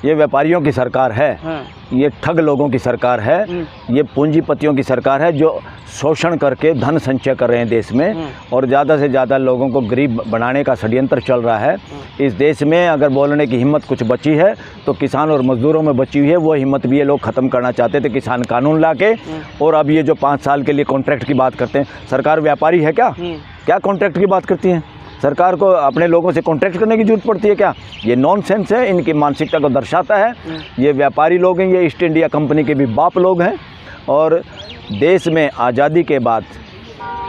ये व्यापारियों की सरकार है। हाँ। ये ठग लोगों की सरकार है। ये पूंजीपतियों की सरकार है जो शोषण करके धन संचय कर रहे हैं देश में, और ज़्यादा से ज़्यादा लोगों को गरीब बनाने का षड्यंत्र चल रहा है। इस देश में अगर बोलने की हिम्मत कुछ बची है तो किसान और मजदूरों में बची हुई है। वो हिम्मत भी ये लोग ख़त्म करना चाहते थे किसान कानून ला के। और अब ये जो 5 साल के लिए कॉन्ट्रैक्ट की बात करते हैं, सरकार व्यापारी है क्या कॉन्ट्रैक्ट की बात करती है? सरकार को अपने लोगों से कॉन्ट्रैक्ट करने की जरूरत पड़ती है क्या? ये नॉनसेंस है, इनकी मानसिकता को दर्शाता है। ये व्यापारी लोग हैं, ये ईस्ट इंडिया कंपनी के भी बाप लोग हैं। और देश में आज़ादी के बाद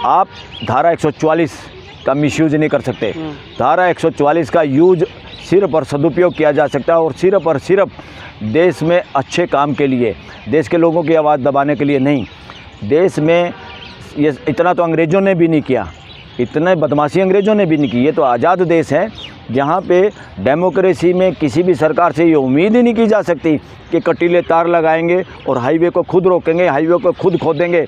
आप धारा 144 का मिसयूज नहीं कर सकते। धारा 144 का यूज सिर्फ और सदुपयोग किया जा सकता है, और सिर्फ देश में अच्छे काम के लिए, देश के लोगों की आवाज़ दबाने के लिए नहीं। देश में ये इतना तो अंग्रेज़ों ने भी नहीं किया, इतने बदमाशी अंग्रेज़ों ने भी नहीं की। ये तो आज़ाद देश है जहाँ पे डेमोक्रेसी में किसी भी सरकार से ये उम्मीद ही नहीं की जा सकती कि कटीले तार लगाएंगे और हाईवे को खुद रोकेंगे, हाईवे को खुद खोदेंगे।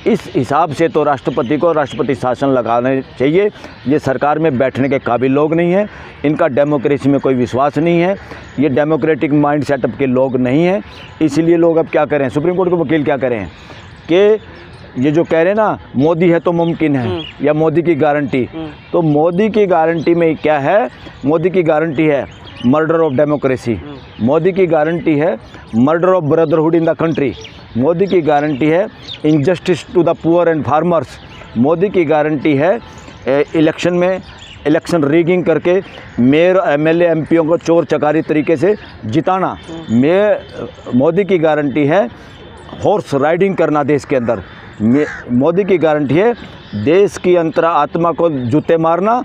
इस हिसाब से तो राष्ट्रपति को राष्ट्रपति शासन लगाने चाहिए। ये सरकार में बैठने के काबिल लोग नहीं हैं, इनका डेमोक्रेसी में कोई विश्वास नहीं है, ये डेमोक्रेटिक माइंड सेटअप के लोग नहीं हैं। इसलिए लोग अब क्या करें, सुप्रीम कोर्ट के वकील क्या करें कि ये जो कह रहे हैं ना मोदी है तो मुमकिन है, या मोदी की गारंटी, तो मोदी की गारंटी में क्या है? मोदी की गारंटी है मर्डर ऑफ डेमोक्रेसी, मोदी की गारंटी है murder of brotherhood in the country, Modi की गारंटी है injustice to the poor and farmers, Modi की गारंटी है इलेक्शन में इलेक्शन रिगिंग करके मेयर एमएलए एमपीओं को चोर चकारी तरीके से जिताना, मोदी की गारंटी है हॉर्स राइडिंग करना देश के अंदर, मोदी की गारंटी है देश की अंतरा आत्मा को जूते मारना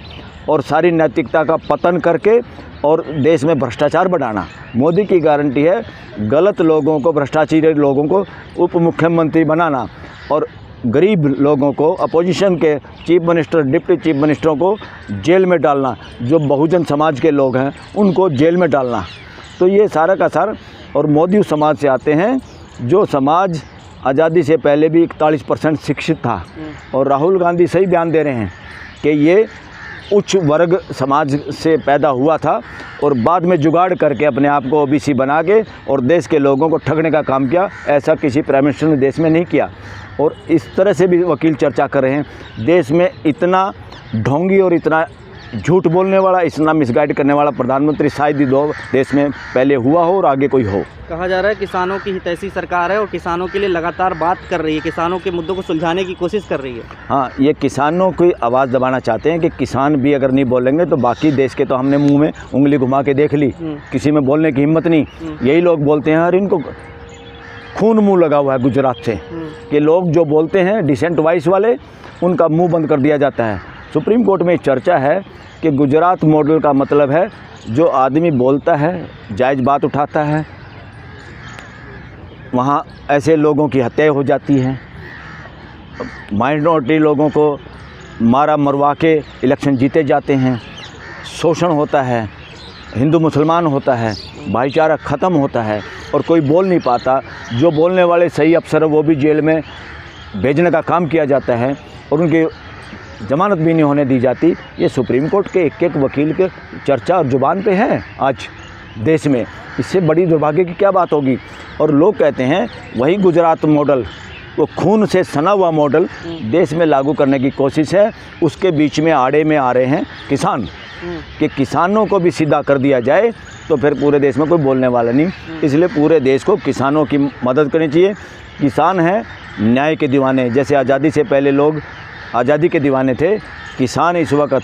और सारी नैतिकता का पतन करके और देश में भ्रष्टाचार बढ़ाना। मोदी की गारंटी है गलत लोगों को, भ्रष्टाचारी लोगों को उप मुख्यमंत्री बनाना, और गरीब लोगों को, अपोजिशन के चीफ मिनिस्टर, डिप्टी चीफ मिनिस्टरों को जेल में डालना, जो बहुजन समाज के लोग हैं उनको जेल में डालना। तो ये सारा का सारा, और मोदी उस समाज से आते हैं जो समाज आज़ादी से पहले भी 41% शिक्षित था, और राहुल गांधी सही बयान दे रहे हैं कि ये उच्च वर्ग समाज से पैदा हुआ था और बाद में जुगाड़ करके अपने आप को ओबीसी बना के और देश के लोगों को ठगने का काम किया। ऐसा किसी प्राइम मिनिस्टर ने देश में नहीं किया। और इस तरह से भी वकील चर्चा कर रहे हैं। देश में इतना ढोंगी और इतना झूठ बोलने वाला, इतना मिसगाइड करने वाला प्रधानमंत्री शायद ही 2 देश में पहले हुआ हो और आगे कोई हो। कहा जा रहा है किसानों की हितैषी सरकार है और किसानों के लिए लगातार बात कर रही है, किसानों के मुद्दों को सुलझाने की कोशिश कर रही है। हाँ, ये किसानों की आवाज़ दबाना चाहते हैं कि किसान भी अगर नहीं बोलेंगे तो बाकी देश के तो हमने मुंह में उंगली घुमा के देख ली, किसी में बोलने की हिम्मत नहीं। यही लोग बोलते हैं, और इनको खून मुँह लगा हुआ है गुजरात से कि लोग जो बोलते हैं डिसेंट वॉइस वाले, उनका मुँह बंद कर दिया जाता है। सुप्रीम कोर्ट में चर्चा है कि गुजरात मॉडल का मतलब है जो आदमी बोलता है, जायज़ बात उठाता है, वहाँ ऐसे लोगों की हत्या हो जाती है, माइनॉरिटी लोगों को मारा मरवा के इलेक्शन जीते जाते हैं, शोषण होता है, हिंदू मुसलमान होता है, भाईचारा ख़त्म होता है, और कोई बोल नहीं पाता। जो बोलने वाले सही अफसर है वो भी जेल में भेजने का काम किया जाता है और उनकी जमानत भी नहीं होने दी जाती। ये सुप्रीम कोर्ट के एक वकील के चर्चा और जुबान पे है आज देश में। इससे बड़ी दुर्भाग्य की क्या बात होगी? और लोग कहते हैं वही गुजरात मॉडल, वो खून से सना हुआ मॉडल देश में लागू करने की कोशिश है। उसके बीच में आड़े में आ रहे हैं किसान, कि किसानों को भी सीधा कर दिया जाए तो फिर पूरे देश में कोई बोलने वाला नहीं। इसलिए पूरे देश को किसानों की मदद करनी चाहिए। किसान हैं न्याय के दीवाने, जैसे आज़ादी से पहले लोग आज़ादी के दीवाने थे, किसान इस वक्त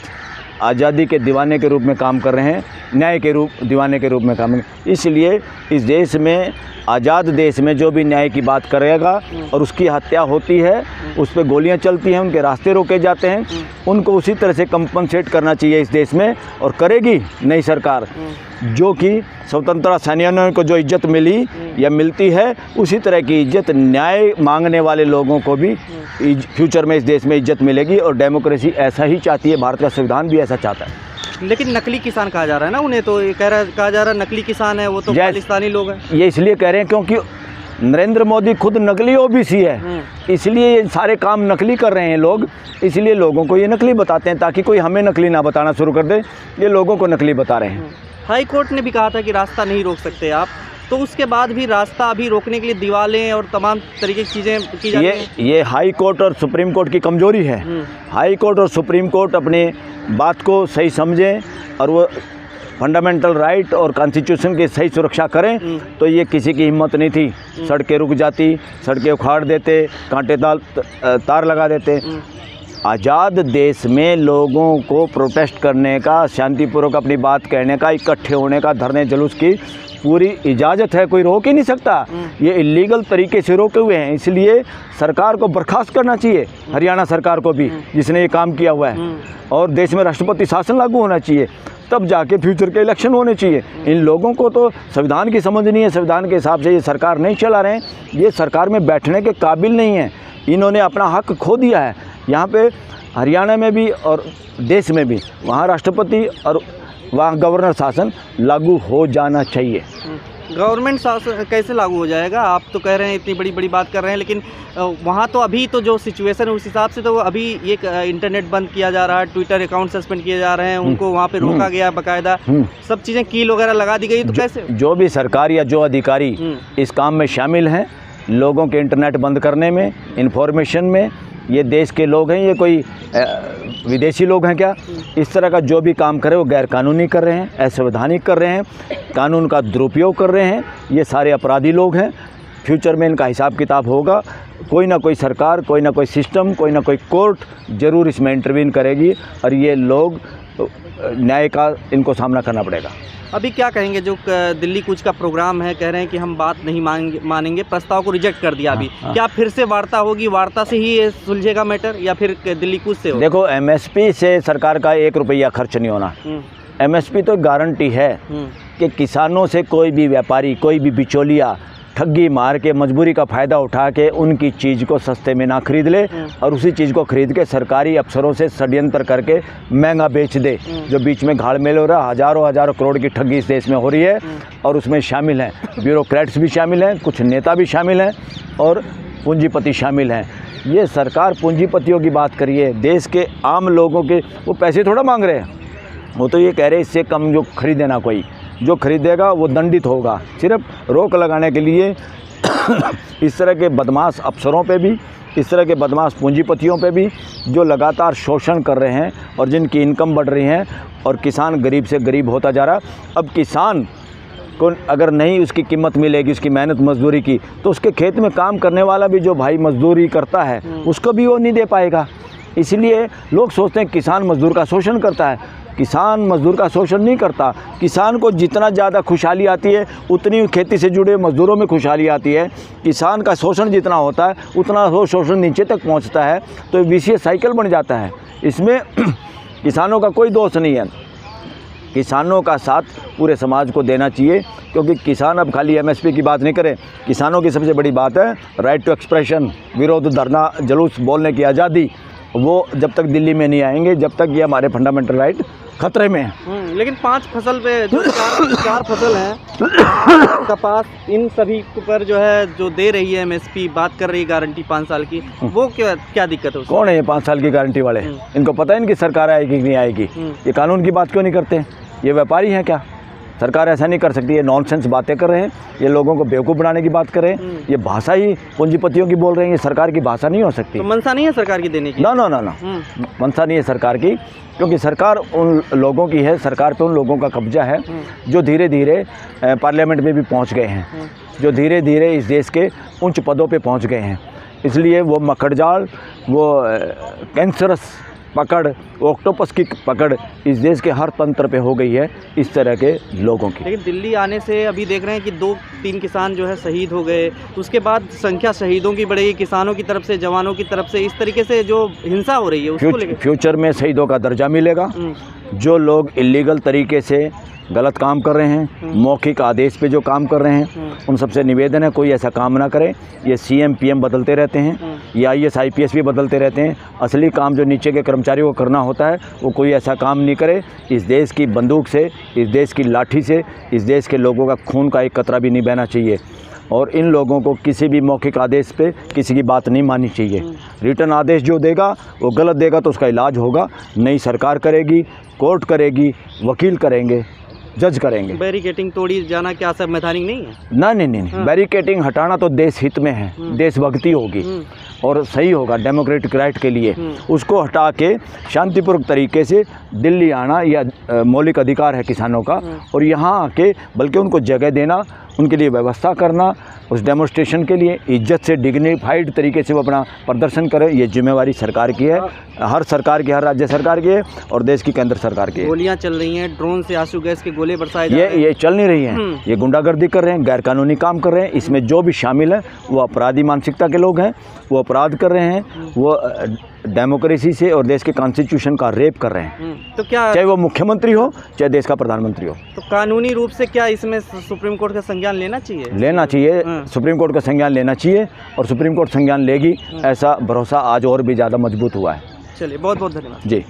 आज़ादी के दीवाने के रूप में काम कर रहे हैं, न्याय के दीवाने के रूप में काम कर रहे हैं। इसलिए इस देश में, आज़ाद देश में जो भी न्याय की बात करेगा और उसकी हत्या होती है, उस पर गोलियां चलती हैं, उनके रास्ते रोके जाते हैं, उनको उसी तरह से कंपनसेट करना चाहिए इस देश में। और करेगी नई सरकार, जो कि स्वतंत्रता सेनानियों को जो इज्जत मिली या मिलती है, उसी तरह की इज्जत न्याय मांगने वाले लोगों को भी फ्यूचर में इस देश में इज्जत मिलेगी। और डेमोक्रेसी ऐसा ही चाहती है, भारत का संविधान भी ऐसा चाहता है। लेकिन नकली किसान कहा जा रहा है ना उन्हें, तो ये कहा जा रहा है नकली किसान है, वो तो पाकिस्तानी लोग हैं। ये इसलिए कह रहे हैं क्योंकि नरेंद्र मोदी खुद नकली ओबीसी है, इसलिए ये सारे काम नकली कर रहे हैं लोग। इसलिए लोगों को ये नकली बताते हैं ताकि कोई हमें नकली ना बताना शुरू कर दे। ये लोगों को नकली बता रहे हैं। हाई कोर्ट ने भी कहा था कि रास्ता नहीं रोक सकते आप, तो उसके बाद भी रास्ता अभी रोकने के लिए दीवारें और तमाम तरीके की चीज़ें की जाती हैं। ये हाई कोर्ट और सुप्रीम कोर्ट की कमज़ोरी है। हाई कोर्ट और सुप्रीम कोर्ट अपनी बात को सही समझें और वो फंडामेंटल राइट और कॉन्स्टिट्यूशन की सही सुरक्षा करें, तो ये किसी की हिम्मत नहीं थी। सड़कें रुक जाती, सड़कें उखाड़ देते, कांटेदार तार लगा देते। आज़ाद देश में लोगों को प्रोटेस्ट करने का, शांतिपूर्वक अपनी बात कहने का, इकट्ठे होने का, धरने जुलूस की पूरी इजाज़त है, कोई रोक ही नहीं सकता। ये इलीगल तरीके से रोके हुए हैं, इसलिए सरकार को बर्खास्त करना चाहिए, हरियाणा सरकार को भी, जिसने ये काम किया हुआ है। और देश में राष्ट्रपति शासन लागू होना चाहिए, तब जाके फ्यूचर के इलेक्शन होने चाहिए। इन लोगों को तो संविधान की समझ नहीं है, संविधान के हिसाब से ये सरकार नहीं चला रहे हैं, ये सरकार में बैठने के काबिल नहीं है। इन्होंने अपना हक खो दिया है। यहाँ पे हरियाणा में भी और देश में भी वहाँ राष्ट्रपति और वहाँ गवर्नर शासन लागू हो जाना चाहिए। गवर्नमेंट शासन कैसे लागू हो जाएगा? आप तो कह रहे हैं, इतनी बड़ी बड़ी बात कर रहे हैं, लेकिन वहाँ तो अभी तो जो सिचुएशन है उस हिसाब से तो अभी एक इंटरनेट बंद किया जा रहा है, ट्विटर अकाउंट सस्पेंड किए जा रहे हैं, उनको वहाँ पे रोका गया है, बाकायदा सब चीज़ें कील वगैरह लगा दी गई, तो कैसे? जो भी सरकार या जो अधिकारी इस काम में शामिल हैं, लोगों के इंटरनेट बंद करने में, इंफॉर्मेशन में, ये देश के लोग हैं, ये कोई विदेशी लोग हैं क्या? इस तरह का जो भी काम करे वो गैर कानूनी कर रहे हैं, असंवैधानिक कर रहे हैं, कानून का दुरुपयोग कर रहे हैं। ये सारे अपराधी लोग हैं। फ्यूचर में इनका हिसाब किताब होगा। कोई ना कोई सरकार, कोई ना कोई सिस्टम, कोई ना कोई कोर्ट ज़रूर इसमें इंटरवीन करेगी और ये लोग न्याय का इनको सामना करना पड़ेगा। अभी क्या कहेंगे, जो दिल्ली कूच का प्रोग्राम है, कह रहे हैं कि हम बात नहीं मानेंगे, प्रस्ताव को रिजेक्ट कर दिया अभी। क्या फिर से वार्ता होगी? वार्ता से ही ये सुलझेगा मैटर या फिर दिल्ली कूच से होगा? देखो, एमएसपी से सरकार का 1 रुपया खर्च नहीं होना। एमएसपी तो गारंटी है कि किसानों से कोई भी व्यापारी, कोई भी बिचौलिया ठगी मार के, मजबूरी का फ़ायदा उठा के उनकी चीज़ को सस्ते में ना खरीद ले और उसी चीज़ को खरीद के सरकारी अफसरों से षड्यंत्र करके महंगा बेच दे। जो बीच में घाड़मेल हो रहा, हज़ारों करोड़ की ठगी इस देश में हो रही है और उसमें शामिल हैं ब्यूरोक्रेट्स भी शामिल हैं, कुछ नेता भी शामिल हैं और पूंजीपति शामिल हैं। ये सरकार पूंजीपतियों की बात करिए, देश के आम लोगों के वो पैसे थोड़ा मांग रहे हैं। वो तो ये कह रहे हैं इससे कम जो खरीदे ना कोई, जो खरीदेगा वो दंडित होगा। सिर्फ रोक लगाने के लिए इस तरह के बदमाश अफसरों पे भी, इस तरह के बदमाश पूंजीपतियों पे भी, जो लगातार शोषण कर रहे हैं और जिनकी इनकम बढ़ रही है और किसान गरीब से गरीब होता जा रहा। अब किसान को अगर नहीं उसकी कीमत मिलेगी, उसकी मेहनत मजदूरी की, तो उसके खेत में काम करने वाला भी जो भाई मजदूरी करता है उसको भी वो नहीं दे पाएगा। इसलिए लोग सोचते हैं किसान मजदूर का शोषण करता है। किसान मजदूर का शोषण नहीं करता। किसान को जितना ज़्यादा खुशहाली आती है उतनी खेती से जुड़े मजदूरों में खुशहाली आती है। किसान का शोषण जितना होता है उतना वो शोषण नीचे तक पहुंचता है, तो विशेष साइकिल बन जाता है। इसमें किसानों का कोई दोष नहीं है। किसानों का साथ पूरे समाज को देना चाहिए, क्योंकि किसान अब खाली एमएसपी की बात नहीं करें। किसानों की सबसे बड़ी बात है राइट टू एक्सप्रेशन, विरोध, धरना, जुलूस, बोलने की आज़ादी। वो जब तक दिल्ली में नहीं आएंगे, जब तक ये हमारे फंडामेंटल राइट खतरे में है। लेकिन 5 फसल पे जो चार फसल हैं, कपास, इन सभी पर जो है जो दे रही है एमएसपी, बात कर रही है गारंटी 5 साल की, वो क्या दिक्कत है? कौन है ये 5 साल की गारंटी वाले? इनको पता है इनकी सरकार आएगी कि नहीं आएगी? ये कानून की बात क्यों नहीं करते? ये व्यापारी हैं क्या? सरकार ऐसा नहीं कर सकती। ये नॉनसेंस बातें कर रहे हैं, ये लोगों को बेवकूफ़ बनाने की बात कर रहे हैं। ये भाषा ही पूंजीपतियों की बोल रहे हैं, ये सरकार की भाषा नहीं हो सकती। तो मंशा नहीं है सरकार की देने की? ना, मंशा नहीं है सरकार की, क्योंकि सरकार उन लोगों की है, सरकार पे उन लोगों का कब्जा है जो धीरे धीरे पार्लियामेंट में भी पहुंच गए हैं, जो धीरे धीरे इस देश के उच्च पदों पे पहुंच गए हैं। इसलिए वो मकड़जाल, वो कैंसरस पकड़, ऑक्टोपस की पकड़ इस देश के हर तंत्र पे हो गई है इस तरह के लोगों की। लेकिन दिल्ली आने से अभी देख रहे हैं कि 2-3 किसान जो है शहीद हो गए, उसके बाद संख्या शहीदों की बढ़ेगी, किसानों की तरफ से, जवानों की तरफ से, इस तरीके से जो हिंसा हो रही है उसको लेकर फ्यूचर में शहीदों का दर्जा मिलेगा। जो लोग इलीगल तरीके से गलत काम कर रहे हैं, मौखिक आदेश पे जो काम कर रहे हैं, उन सबसे निवेदन है कोई ऐसा काम ना करे। ये सीएम पीएम बदलते रहते हैं, ये आईएएस आईपीएस भी बदलते रहते हैं। असली काम जो नीचे के कर्मचारियों को करना होता है वो कोई ऐसा काम नहीं करे। इस देश की बंदूक से, इस देश की लाठी से, इस देश के लोगों का खून का एक कतरा भी नहीं बहना चाहिए। और इन लोगों को किसी भी मौखिक आदेश पे किसी की बात नहीं माननी चाहिए। रिटर्न आदेश जो देगा वो गलत देगा तो उसका इलाज होगा। नई सरकार करेगी, कोर्ट करेगी, वकील करेंगे, जज करेंगे। बैरिकेटिंग तोड़ी जाना क्या संवैधानिक नहीं है? नहीं, बैरिकेटिंग हटाना तो देश हित में है, देशभक्ति होगी और सही होगा डेमोक्रेटिक राइट के लिए। उसको हटा के शांतिपूर्वक तरीके से दिल्ली आना यह मौलिक अधिकार है किसानों का, और यहाँ आके बल्कि उनको जगह देना, उनके लिए व्यवस्था करना, उस डेमोन्स्ट्रेशन के लिए इज्जत से डिग्निफाइड तरीके से वो अपना प्रदर्शन करें, ये जिम्मेवारी सरकार की है, हर सरकार की, हर राज्य सरकार की है और देश की केंद्र सरकार की है। गोलियां चल रही हैं, ड्रोन से आंसू गैस के गोले बरसाए जा रहे हैं। ये चल नहीं रही हैं, ये गुंडागर्दी कर रहे हैं, गैरकानूनी काम कर रहे हैं। इसमें जो भी शामिल हैं वो अपराधी मानसिकता के लोग हैं, वो अपराध कर रहे हैं, वो डेमोक्रेसी से और देश के कॉन्स्टिट्यूशन का रेप कर रहे हैं। तो क्या, चाहे वो मुख्यमंत्री हो चाहे देश का प्रधानमंत्री हो। तो कानूनी रूप से क्या इसमें सुप्रीम कोर्ट का संज्ञान लेना चाहिए? सुप्रीम कोर्ट का संज्ञान लेना चाहिए और सुप्रीम कोर्ट संज्ञान लेगी, ऐसा भरोसा आज और भी ज़्यादा मजबूत हुआ है। चलिए, बहुत बहुत धन्यवाद जी।